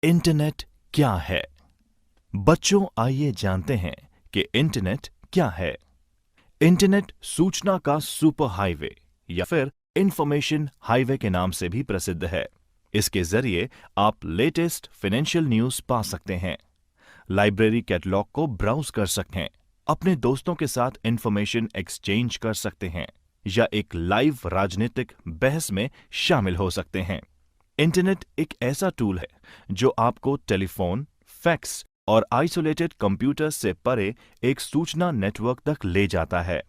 Internet क्या है? बच्चों, आइए जानते हैं कि इंटरनेट क्या है। इंटरनेट सूचना का सुपर हाईवे या फिर इंफॉर्मेशन हाईवे के नाम से भी प्रसिद्ध है। इसके जरिए आप लेटेस्ट फाइनेंशियल न्यूज पा सकते हैं, लाइब्रेरी कैटलॉग को ब्राउज कर सकते हैं, अपने दोस्तों के साथ इंफॉर्मेशन एक्सचेंज कर सकते हैं या एक लाइव राजनीतिक बहस में शामिल हो सकते हैं। इंटरनेट एक ऐसा टूल है जो आपको टेलीफोन, फैक्स और आइसोलेटेड कंप्यूटर से परे एक सूचना नेटवर्क तक ले जाता है।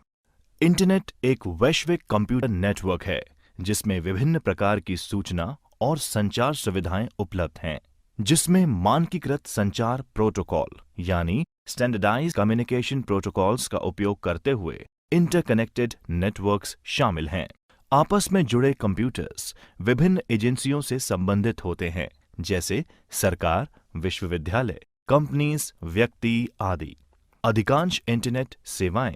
इंटरनेट एक वैश्विक कंप्यूटर नेटवर्क है जिसमें विभिन्न प्रकार की सूचना और संचार सुविधाएं उपलब्ध हैं, जिसमें मानकीकृत संचार प्रोटोकॉल यानी स्टैंडर्डाइज्ड कम्युनिकेशन प्रोटोकॉल्स का उपयोग करते हुए इंटरकनेक्टेड नेटवर्क्स शामिल हैं। आपस में जुड़े कंप्यूटर्स विभिन्न एजेंसियों से संबंधित होते हैं, जैसे सरकार, विश्वविद्यालय, कंपनीज, व्यक्ति आदि। अधिकांश इंटरनेट सेवाएं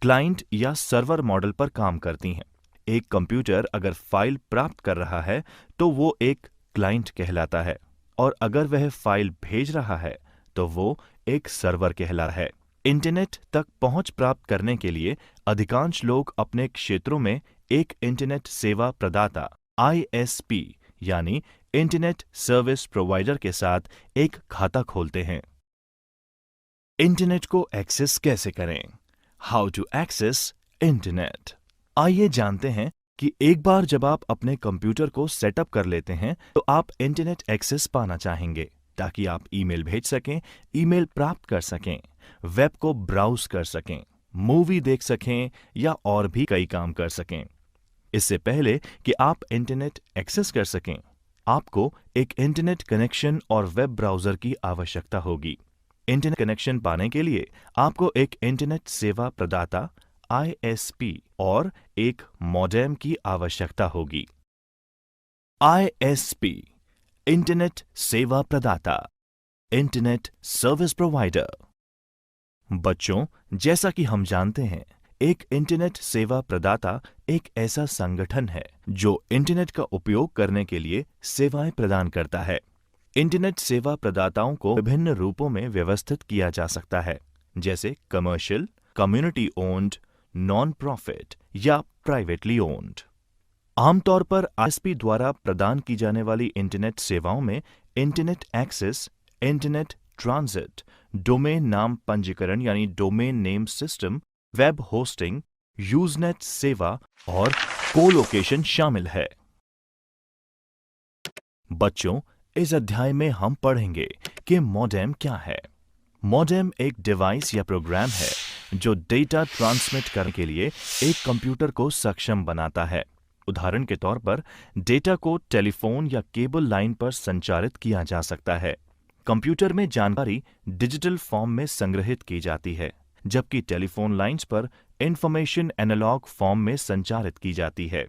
क्लाइंट या सर्वर मॉडल पर काम करती हैं। एक कंप्यूटर अगर फाइल प्राप्त कर रहा है तो वो एक क्लाइंट कहलाता है, और अगर वह फाइल भेज रहा है तो वो एक सर्वर कहलाता है। इंटरनेट तक पहुंच प्राप्त करने के लिए अधिकांश लोग अपने क्षेत्रों में एक इंटरनेट सेवा प्रदाता ISP यानी इंटरनेट सर्विस प्रोवाइडर के साथ एक खाता खोलते हैं। इंटरनेट को एक्सेस कैसे करें? How to access internet. आइए जानते हैं कि एक बार जब आप अपने कंप्यूटर को सेटअप कर लेते हैं तो आप इंटरनेट एक्सेस पाना चाहेंगे ताकि आप ईमेल भेज सकें, ईमेल प्राप्त कर सकें, वेब को ब्राउज कर सकें, मूवी देख सकें या और भी कई काम कर सकें। इससे पहले कि आप इंटरनेट एक्सेस कर सकें, आपको एक इंटरनेट कनेक्शन और वेब ब्राउजर की आवश्यकता होगी। इंटरनेट कनेक्शन पाने के लिए आपको एक इंटरनेट सेवा प्रदाता ISP और एक मॉडेम की आवश्यकता होगी। ISP इंटरनेट सेवा प्रदाता, इंटरनेट सर्विस प्रोवाइडर। बच्चों, जैसा कि हम जानते हैं, एक इंटरनेट सेवा प्रदाता एक ऐसा संगठन है जो इंटरनेट का उपयोग करने के लिए सेवाएं प्रदान करता है। इंटरनेट सेवा प्रदाताओं को विभिन्न रूपों में व्यवस्थित किया जा सकता है, जैसे commercial, community owned, non profit या प्राइवेटली ओन्ड। आमतौर पर ISP द्वारा प्रदान की जाने वाली इंटरनेट सेवाओं में internet access, internet transit, domain नाम पंजीकरण यानी domain name system, web hosting, Usenet सेवा और कोलोकेशन शामिल है। बच्चों, इस अध्याय में हम पढ़ेंगे कि मॉडेम क्या है। मॉडेम एक डिवाइस या प्रोग्राम है जो डेटा ट्रांसमिट करने के लिए एक कंप्यूटर को सक्षम बनाता है। उदाहरण के तौर पर डेटा को टेलीफोन या केबल लाइन पर संचारित किया जा सकता है। कंप्यूटर में जानकारी डिजिटल फॉर्म में संग्रहित की जाती है, जबकि टेलीफोन लाइंस पर इंफॉर्मेशन एनालॉग फॉर्म में संचारित की जाती है।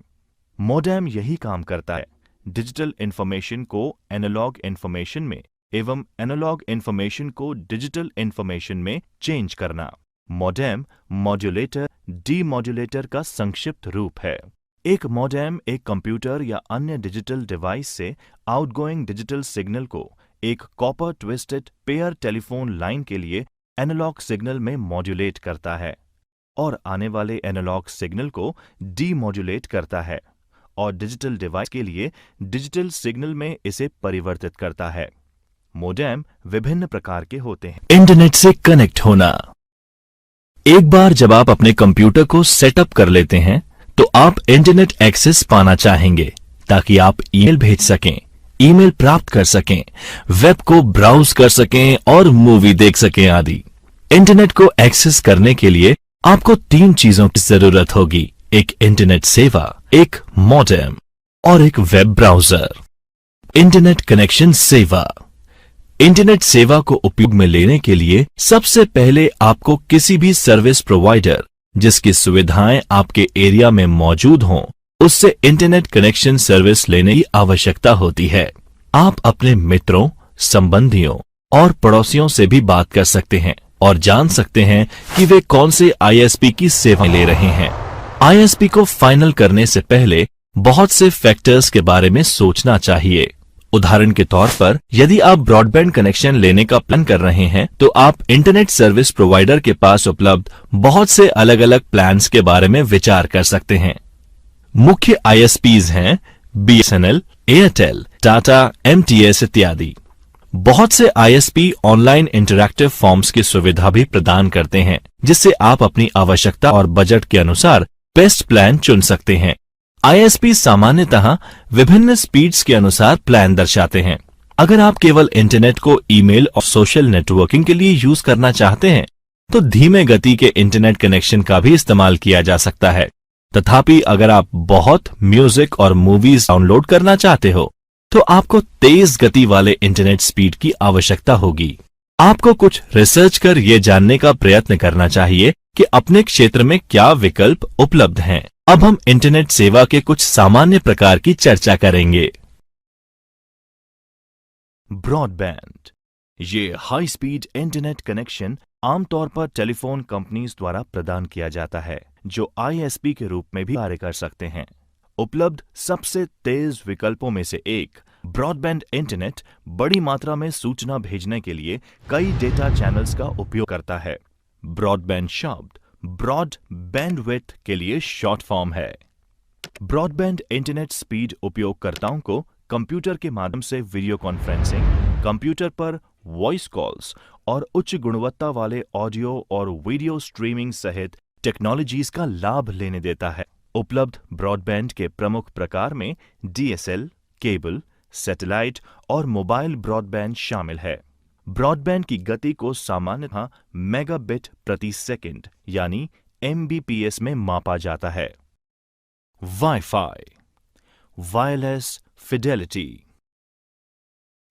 मॉडेम यही काम करता है, डिजिटल इंफॉर्मेशन को एनालॉग इंफॉर्मेशन में एवं एनालॉग इंफॉर्मेशन को डिजिटल इंफॉर्मेशन में चेंज करना। मॉडेम मॉड्यूलेटर, डीमॉड्यूलेटर का संक्षिप्त रूप है। एक मॉडेम एक कंप्यूटर या अन्य डिजिटल डिवाइस से आउटगोइंग डिजिटल सिग्नल को एक copper twisted pair telephone line के लिए एनालॉग सिग्नल में मॉड्यूलेट करता है और आने वाले एनालॉग सिग्नल को डीमॉड्यूलेट करता है और डिजिटल डिवाइस के लिए डिजिटल सिग्नल में इसे परिवर्तित करता है। मॉडेम विभिन्न प्रकार के होते हैं। इंटरनेट से कनेक्ट होना। एक बार जब आप अपने कंप्यूटर को सेटअप कर लेते हैं तो आप इंटरनेट एक्सेस पाना चाहेंगे ताकि आप ईमेल भेज सकें, ईमेल प्राप्त कर सकें, वेब को ब्राउज कर सकें और मूवी देख सकें आदि। इंटरनेट को एक्सेस करने के लिए आपको 3 चीजों की जरूरत होगी: एक इंटरनेट सेवा, एक मॉडेम और एक वेब ब्राउजर। इंटरनेट कनेक्शन सेवा। इंटरनेट सेवा को उपयोग में लेने के लिए सबसे पहले आपको किसी भी सर्विस प्रोवाइडर जिसकी सुविधाएं आपके एरिया में मौजूद हों, उससे इंटरनेट कनेक्शन सर्विस लेने की आवश्यकता होती है। आप अपने मित्रों, संबंधियों और पड़ोसियों से भी बात कर सकते हैं और जान सकते हैं कि वे कौन से ISP की सेवाएं ले रहे हैं। ISP को फाइनल करने से पहले बहुत से फैक्टर्स के बारे में सोचना चाहिए उदाहरण के तौर पर यदि आप ब्रॉडबैंड कनेक्शन लेने का प्लान कर रहे हैं तो आप इंटरनेट सर्विस प्रोवाइडर के पास उपलब्ध बहुत से अलग अलग प्लान्स के बारे में विचार कर सकते हैं। मुख्य आईएसपीज हैं बीएसएनएल, एयरटेल, टाटा, एमटीएस इत्यादि। बहुत से आईएसपी ऑनलाइन इंटरैक्टिव फॉर्म्स की सुविधा भी प्रदान करते हैं, जिससे आप अपनी आवश्यकता और बजट के अनुसार बेस्ट प्लान चुन सकते हैं। आईएसपी सामान्यतः विभिन्न स्पीड्स के अनुसार प्लान दर्शाते हैं। अगर आप केवल इंटरनेट को ईमेल और सोशल नेटवर्किंग के लिए यूज करना चाहते हैं तो धीमे गति के इंटरनेट कनेक्शन का भी इस्तेमाल किया जा सकता है। तथापि अगर आप बहुत म्यूजिक और मूवीज डाउनलोड करना चाहते हो तो आपको तेज गति वाले इंटरनेट स्पीड की आवश्यकता होगी। आपको कुछ रिसर्च कर यह जानने का प्रयत्न करना चाहिए कि अपने क्षेत्र में क्या विकल्प उपलब्ध हैं। अब हम इंटरनेट सेवा के कुछ सामान्य प्रकार की चर्चा करेंगे। ब्रॉडबैंड, ये हाई स्पीड इंटरनेट कनेक्शन आमतौर पर टेलीफोन कंपनीज द्वारा प्रदान किया जाता है, जो आईएसपी के रूप में भी कार्य कर सकते हैं। उपलब्ध सबसे तेज विकल्पों में से एक ब्रॉडबैंड इंटरनेट बड़ी मात्रा में सूचना भेजने के लिए कई डेटा चैनल्स का उपयोग करता है। ब्रॉडबैंड शब्द ब्रॉड बैंडविड्थ के लिए शॉर्ट फॉर्म है। ब्रॉडबैंड इंटरनेट स्पीड उपयोगकर्ताओं को कंप्यूटर के माध्यम से वीडियो कॉन्फ्रेंसिंग, कंप्यूटर पर वॉइस कॉल्स और उच्च गुणवत्ता वाले ऑडियो और वीडियो स्ट्रीमिंग सहित टेक्नोलॉजीज का लाभ लेने देता है। उपलब्ध ब्रॉडबैंड के प्रमुख प्रकार में डीएसएल, केबल, सैटेलाइट और मोबाइल ब्रॉडबैंड शामिल है। ब्रॉडबैंड की गति को सामान्यतः मेगाबिट प्रति सेकंड यानी एमबीपीएस में मापा जाता है। Wifi, wireless Fidelity.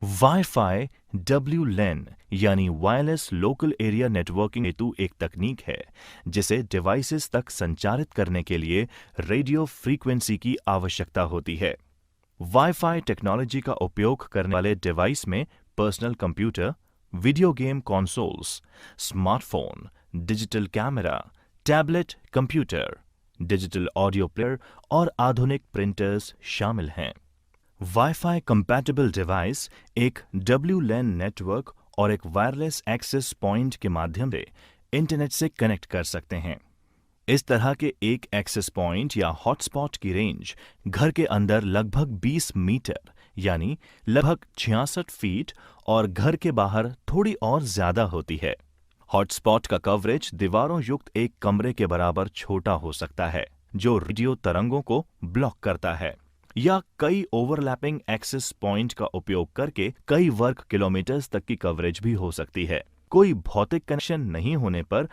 Wifi WLAN यानी वायरलेस लोकल एरिया नेटवर्किंग हेतु एक तकनीक है जिसे डिवाइसेस तक संचारित करने के लिए रेडियो फ्रीक्वेंसी की आवश्यकता होती है। वाईफाई टेक्नोलॉजी का उपयोग करने वाले डिवाइस में personal computer, video game consoles, smartphone, digital camera, tablet computer, digital audio player और आधुनिक प्रिंटर्स शामिल हैं। वाईफाई कंपैटिबल डिवाइस एक WLAN नेटवर्क और एक वायरलेस एक्सेस पॉइंट के माध्यम से इंटरनेट से कनेक्ट कर सकते हैं। इस तरह के एक एक्सेस पॉइंट या हॉटस्पॉट की रेंज घर के अंदर लगभग 20 मीटर यानी लगभग 66 फीट और घर के बाहर थोड़ी और ज्यादा होती है। हॉटस्पॉट का कवरेज दीवारों युक्त एक कमरे के बराबर छोटा हो सकता है, जो रेडियो तरंगों को ब्लॉक करता है, या कई ओवरलैपिंग एक्सेस पॉइंट का उपयोग करके कई वर्ग किलोमीटर्स तक की कवरेज भी हो सकती है। कोई भौतिक कनेक्शन नहीं होने पर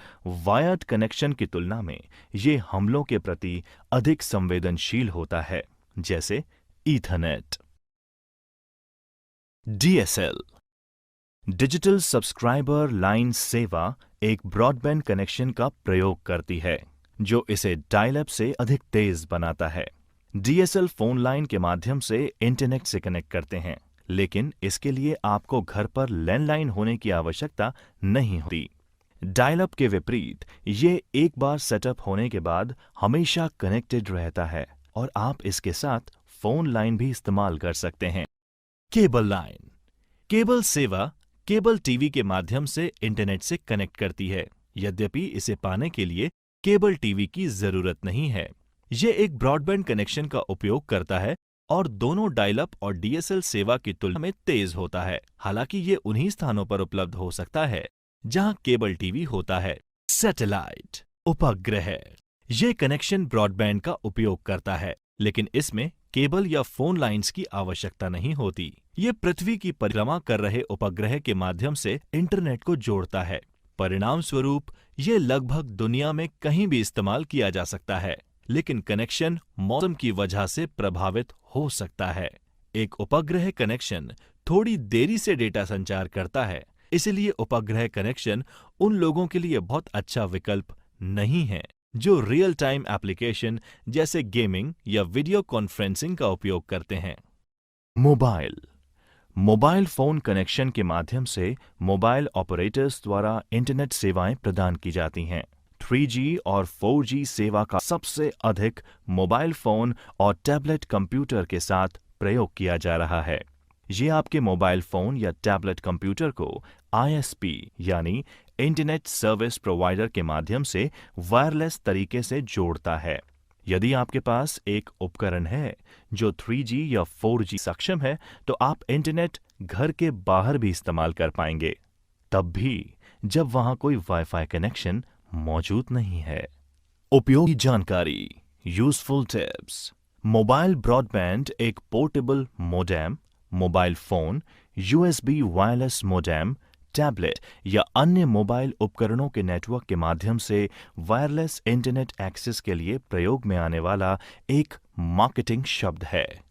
वायर्ड कनेक्शन की तुलना में ये हमलों के प्रति अधिक संवेदनशील होता है, जैसे Ethernet. DSL digital subscriber line सेवा एक ब्रॉडबैंड कनेक्शन का प्रयोग करती है जो इसे डायल अप से अधिक तेज बनाता है। डीएसएल फोन लाइन के माध्यम से इंटरनेट से कनेक्ट करते हैं, लेकिन इसके लिए आपको घर पर लैंडलाइन होने की आवश्यकता नहीं होती। डायल अप के विपरीत ये एक बार सेटअप होने के बाद हमेशा कनेक्टेड रहता है और आप इसके साथ फोन लाइन भी इस्तेमाल कर सकते हैं। केबल लाइन केबल सेवा केबल टीवी के माध्यम से इंटरनेट से कनेक्ट करती है। यद्यपि इसे पाने के लिए केबल टीवी की जरूरत नहीं है। यह एक ब्रॉडबैंड कनेक्शन का उपयोग करता है और दोनों डायल अप और डीएसएल सेवा की तुलना में तेज होता है। हालांकि ये उन्हीं स्थानों पर उपलब्ध हो सकता है जहां केबल टीवी होता है। सैटेलाइट उपग्रह यह कनेक्शन ब्रॉडबैंड का उपयोग करता है, लेकिन इसमें केबल या फोन लाइंस की आवश्यकता नहीं होती। ये पृथ्वी की परिक्रमा कर रहे उपग्रह के माध्यम से इंटरनेट को जोड़ता है। परिणाम स्वरूप ये लगभग दुनिया में कहीं भी इस्तेमाल किया जा सकता है, लेकिन कनेक्शन मौसम की वजह से प्रभावित हो सकता है। एक उपग्रह कनेक्शन थोड़ी देरी से डेटा संचार करता है, इसलिए उपग्रह कनेक्शन उन लोगों के लिए बहुत अच्छा विकल्प नहीं है जो रियल टाइम एप्लीकेशन जैसे गेमिंग या वीडियो कॉन्फ्रेंसिंग का उपयोग करते हैं। मोबाइल फोन कनेक्शन के माध्यम से मोबाइल ऑपरेटर्स द्वारा इंटरनेट सेवाएं प्रदान की जाती हैं। 3G और 4G सेवा का सबसे अधिक मोबाइल फोन और टैबलेट कंप्यूटर के साथ प्रयोग किया जा रहा है। ये आपके मोबाइल फोन या टैबलेट कंप्यूटर को ISP यानी इंटरनेट सर्विस प्रोवाइडर के माध्यम से वायरलेस तरीके से जोड़ता है। यदि आपके पास एक उपकरण है जो 3G या 4G सक्षम है, तो आप इंटरनेट घर के बाहर भी इस्तेमाल कर पाएंगे, तब भी जब वहां कोई वाईफाई कनेक्शन मौजूद नहीं है। उपयोगी जानकारी, यूजफुल टिप्स। मोबाइल ब्रॉडबैंड एक portable modem, mobile phone, USB wireless modem, tablet या अन्य मोबाइल उपकरणों के नेटवर्क के माध्यम से वायरलेस इंटरनेट एक्सेस के लिए प्रयोग में आने वाला एक मार्केटिंग शब्द है।